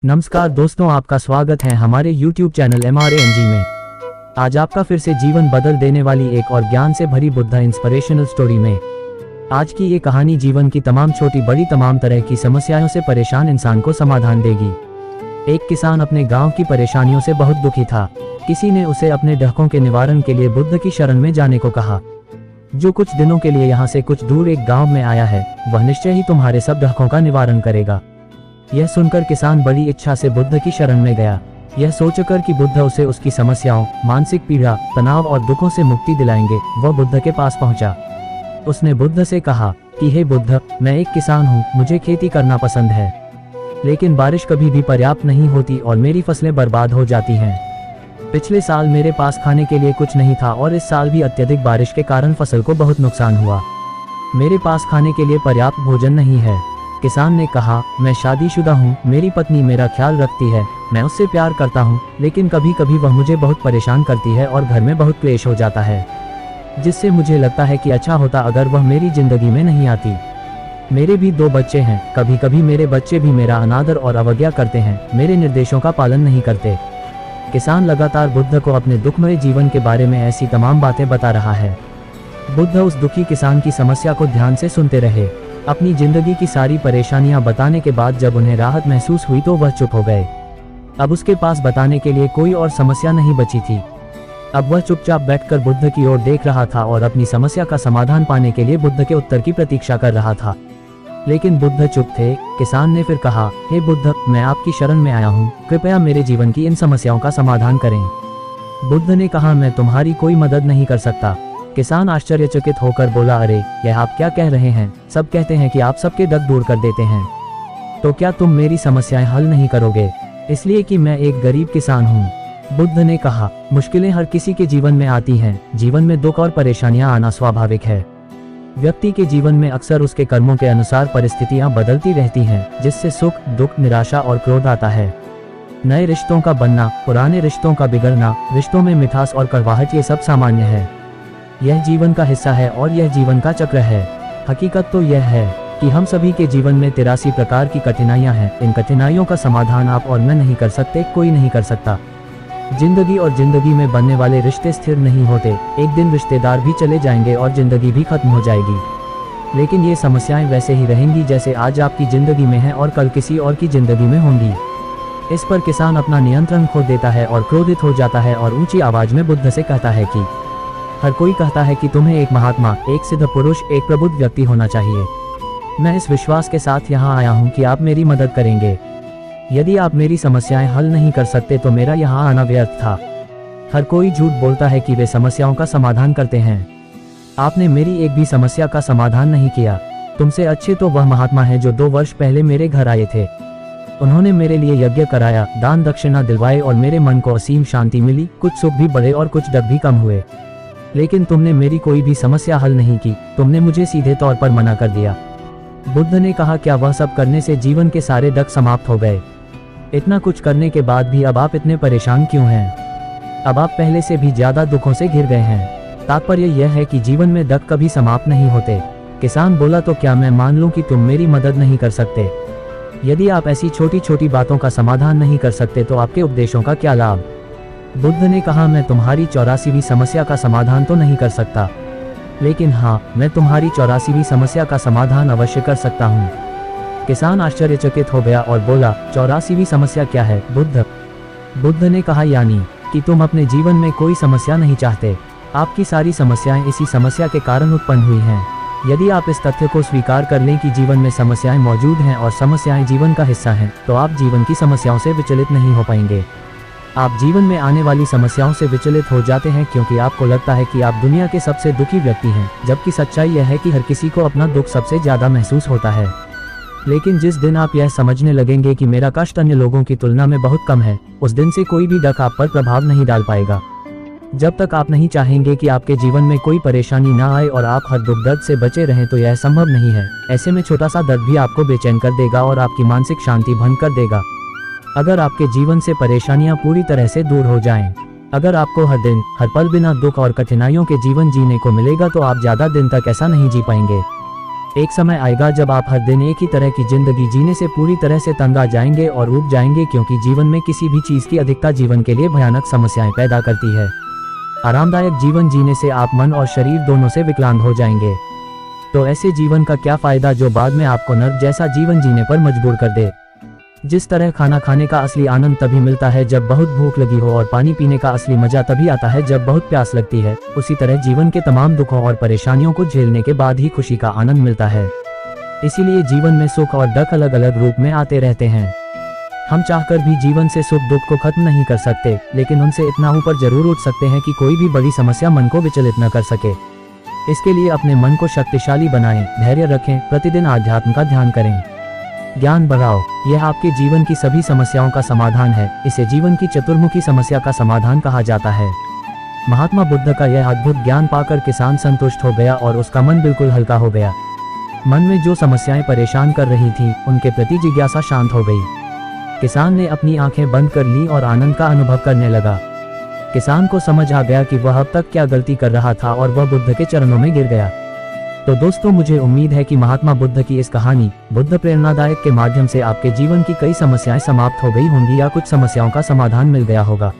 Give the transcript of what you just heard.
नमस्कार दोस्तों, आपका स्वागत है हमारे YouTube चैनल MRANG में। आज आपका फिर से जीवन बदल देने वाली एक और ज्ञान से भरी बुद्धा इंस्पिरेशनल स्टोरी में। आज की ये कहानी जीवन की तमाम छोटी बड़ी तमाम तरह की समस्याओं से परेशान इंसान को समाधान देगी। एक किसान अपने गांव की परेशानियों से बहुत दुखी था। किसी ने उसे अपने डहकों के निवारण के लिए बुद्ध की शरण में जाने को कहा, जो कुछ दिनों के लिए यहाँ से कुछ दूर एक गाँव में आया है, वह निश्चय ही तुम्हारे सब डहकों का निवारण करेगा। यह सुनकर किसान बड़ी इच्छा से बुद्ध की शरण में गया, यह सोचकर कि बुद्ध उसे उसकी समस्याओं, मानसिक पीड़ा, तनाव और दुखों से मुक्ति दिलाएंगे। वह बुद्ध के पास पहुंचा। उसने बुद्ध से कहा कि हे बुद्ध, मैं एक किसान हूँ, मुझे खेती करना पसंद है, लेकिन बारिश कभी भी पर्याप्त नहीं होती और मेरी फसलें बर्बाद हो जाती हैं। पिछले साल मेरे पास खाने के लिए कुछ नहीं था और इस साल भी अत्यधिक बारिश के कारण फसल को बहुत नुकसान हुआ। मेरे पास खाने के लिए पर्याप्त भोजन नहीं है। किसान ने कहा, मैं शादीशुदा हूँ, मेरी पत्नी मेरा ख्याल रखती है, मैं उससे प्यार करता हूँ, लेकिन कभी कभी वह मुझे बहुत परेशान करती है और घर में बहुत क्लेश हो जाता है, जिससे मुझे लगता है कि अच्छा होता अगर वह मेरी जिंदगी में नहीं आती। मेरे भी 2 बच्चे हैं, कभी कभी मेरे बच्चे भी मेरा अनादर और अवज्ञा करते हैं, मेरे निर्देशों का पालन नहीं करते। किसान लगातार बुद्ध को अपने दुखमय जीवन के बारे में ऐसी तमाम बातें बता रहा है। बुद्ध उस दुखी किसान की समस्या को ध्यान से सुनते रहे। अपनी जिंदगी की सारी परेशानियां बताने के बाद जब उन्हें राहत महसूस हुई तो वह चुप हो गए। अब उसके पास बताने के लिए कोई और समस्या नहीं बची थी। अब वह चुपचाप बैठकर बुद्ध की ओर देख रहा था और अपनी समस्या का समाधान पाने के लिए बुद्ध के उत्तर की प्रतीक्षा कर रहा था। लेकिन बुद्ध चुप थे। किसान ने फिर कहा, हे बुद्ध, मैं आपकी शरण में आया हूँ, कृपया मेरे जीवन की इन समस्याओं का समाधान करें। बुद्ध ने कहा, मैं तुम्हारी कोई मदद नहीं कर सकता। किसान आश्चर्यचकित होकर बोला, अरे यह आप क्या कह रहे हैं? सब कहते हैं कि आप सबके डर दूर कर देते हैं, तो क्या तुम मेरी समस्याएं हल नहीं करोगे? इसलिए कि मैं एक गरीब किसान हूँ। बुद्ध ने कहा, मुश्किलें हर किसी के जीवन में आती हैं, जीवन में दुख और परेशानियां आना स्वाभाविक है। व्यक्ति के जीवन में अक्सर उसके कर्मों के अनुसार परिस्थितियां बदलती रहती हैं, जिससे सुख, दुख, निराशा और क्रोध आता है। नए रिश्तों का बनना, पुराने रिश्तों का बिगड़ना, रिश्तों में मिठास और कड़वाहट, ये सब सामान्य है। यह जीवन का हिस्सा है और यह जीवन का चक्र है। हकीकत तो यह है कि हम सभी के जीवन में 83 प्रकार की कठिनाइयां हैं। इन कठिनाइयों का समाधान आप और मैं नहीं कर सकते, कोई नहीं कर सकता। जिंदगी और जिंदगी में बनने वाले रिश्ते स्थिर नहीं होते। एक दिन रिश्तेदार भी चले जाएंगे और जिंदगी भी खत्म हो जाएगी। लेकिन ये समस्याएं वैसे ही रहेंगी जैसे आज आपकी जिंदगी में है और कल किसी और की जिंदगी में होंगी। इस पर किसान अपना नियंत्रण खो देता है और क्रोधित हो जाता है और ऊंची आवाज में बुद्ध से कहता है कि हर कोई कहता है कि तुम्हें एक महात्मा, एक सिद्ध पुरुष, एक प्रबुद्ध व्यक्ति होना चाहिए। मैं इस विश्वास के साथ यहाँ आया हूँ कि आप मेरी मदद करेंगे। यदि आप मेरी समस्याएं हल नहीं कर सकते तो मेरा यहाँ आना व्यर्थ था। हर कोई झूठ बोलता है कि वे समस्याओं का समाधान करते हैं। आपने मेरी एक भी समस्या का समाधान नहीं किया। तुमसे अच्छे तो वह महात्मा है जो 2 वर्ष पहले मेरे घर आए थे। उन्होंने मेरे लिए यज्ञ कराया, दान दक्षिणा दिलवाए और मेरे मन को असीम शांति मिली। कुछ सुख भी बढ़े और कुछ डर भी कम हुए। लेकिन तुमने मेरी कोई भी समस्या हल नहीं की, तुमने मुझे सीधे तौर पर मना कर दिया। बुद्ध ने कहा, क्या वह सब करने से जीवन के सारे डर समाप्त हो गए? इतना कुछ करने के बाद भी अब आप इतने परेशान क्यों हैं? अब आप पहले से भी ज्यादा दुखों से घिर गए हैं। तात्पर्य यह है कि जीवन में डर कभी समाप्त नहीं होते। किसान बोला, तो क्या मैं मान लूं कि तुम मेरी मदद नहीं कर सकते? यदि आप ऐसी छोटी छोटी बातों का समाधान नहीं कर सकते तो आपके उपदेशों का क्या लाभ? बुद्ध ने कहा, मैं तुम्हारी 84वीं समस्या का समाधान तो नहीं कर सकता, लेकिन हाँ, मैं तुम्हारी 84वीं समस्या का समाधान अवश्य कर सकता हूँ। किसान आश्चर्यचकित हो गया और बोला, 84वीं समस्या क्या है बुद्ध? बुद्ध ने कहा, यानी कि तुम अपने जीवन में कोई समस्या नहीं चाहते। आपकी सारी समस्याएं इसी समस्या के कारण उत्पन्न हुई हैं। यदि आप इस तथ्य को स्वीकार कर लें कि जीवन में समस्याएं मौजूद हैं और समस्याएं जीवन का हिस्सा हैं, तो आप जीवन की समस्याओं से विचलित नहीं हो पाएंगे। आप जीवन में आने वाली समस्याओं से विचलित हो जाते हैं क्योंकि आपको लगता है कि आप दुनिया के सबसे दुखी व्यक्ति हैं, जबकि सच्चाई यह है कि हर किसी को अपना दुख सबसे ज्यादा महसूस होता है। लेकिन जिस दिन आप यह समझने लगेंगे कि मेरा कष्ट अन्य लोगों की तुलना में बहुत कम है, उस दिन से कोई भी दुख आप पर प्रभाव नहीं डाल पाएगा। जब तक आप नहीं चाहेंगे कि आपके जीवन में कोई परेशानी ना आए और आप हर दुख दर्द से बचे रहें, तो यह संभव नहीं है। ऐसे में छोटा सा दर्द भी आपको बेचैन कर देगा और आपकी मानसिक शांति भंग कर देगा। अगर आपके जीवन से परेशानियां पूरी तरह से दूर हो जाएं, अगर आपको हर दिन हर पल बिना दुख और कठिनाइयों के जीवन जीने को मिलेगा, तो आप ज्यादा दिन तक ऐसा नहीं जी पाएंगे। एक समय आएगा जब आप हर दिन एक ही तरह की जिंदगी जीने से पूरी तरह से तंग आ जाएंगे और ऊब जाएंगे, क्योंकि जीवन में किसी भी चीज की अधिकता जीवन के लिए भयानक समस्याएं पैदा करती है। आरामदायक जीवन जीने से आप मन और शरीर दोनों से विकलांग हो जाएंगे। तो ऐसे जीवन का क्या फायदा जो बाद में आपको नर्क जैसा जीवन जीने पर मजबूर कर दे। जिस तरह खाना खाने का असली आनंद तभी मिलता है जब बहुत भूख लगी हो, और पानी पीने का असली मजा तभी आता है जब बहुत प्यास लगती है, उसी तरह जीवन के तमाम दुखों और परेशानियों को झेलने के बाद ही खुशी का आनंद मिलता है। इसीलिए जीवन में सुख और दुख अलग अलग रूप में आते रहते हैं। हम चाहकर भी जीवन से सुख दुख को खत्म नहीं कर सकते, लेकिन उनसे इतना ऊपर जरूर उठ सकते हैं कि कोई भी बड़ी समस्या मन को विचलित न कर सके। इसके लिए अपने मन को शक्तिशाली बनाएं, धैर्य रखें, प्रतिदिन आध्यात्म का ध्यान करें, ज्ञान बढ़ाओ। यह आपके जीवन की सभी समस्याओं का समाधान है। इसे जीवन की चतुर्मुखी समस्या का समाधान कहा जाता है। महात्मा बुद्ध का यह अद्भुत ज्ञान पाकर किसान संतुष्ट हो गया और उसका मन बिल्कुल हल्का हो गया। मन में जो समस्याएं परेशान कर रही थीं, उनके प्रति जिज्ञासा शांत हो गई। किसान ने अपनी आंखें बंद कर ली और आनंद का अनुभव करने लगा। किसान को समझ आ गया कि वह अब तक क्या गलती कर रहा था और वह बुद्ध के चरणों में गिर गया। तो दोस्तों, मुझे उम्मीद है कि महात्मा बुद्ध की इस कहानी बुद्ध प्रेरणादायक के माध्यम से आपके जीवन की कई समस्याएं समाप्त हो गई होंगी या कुछ समस्याओं का समाधान मिल गया होगा।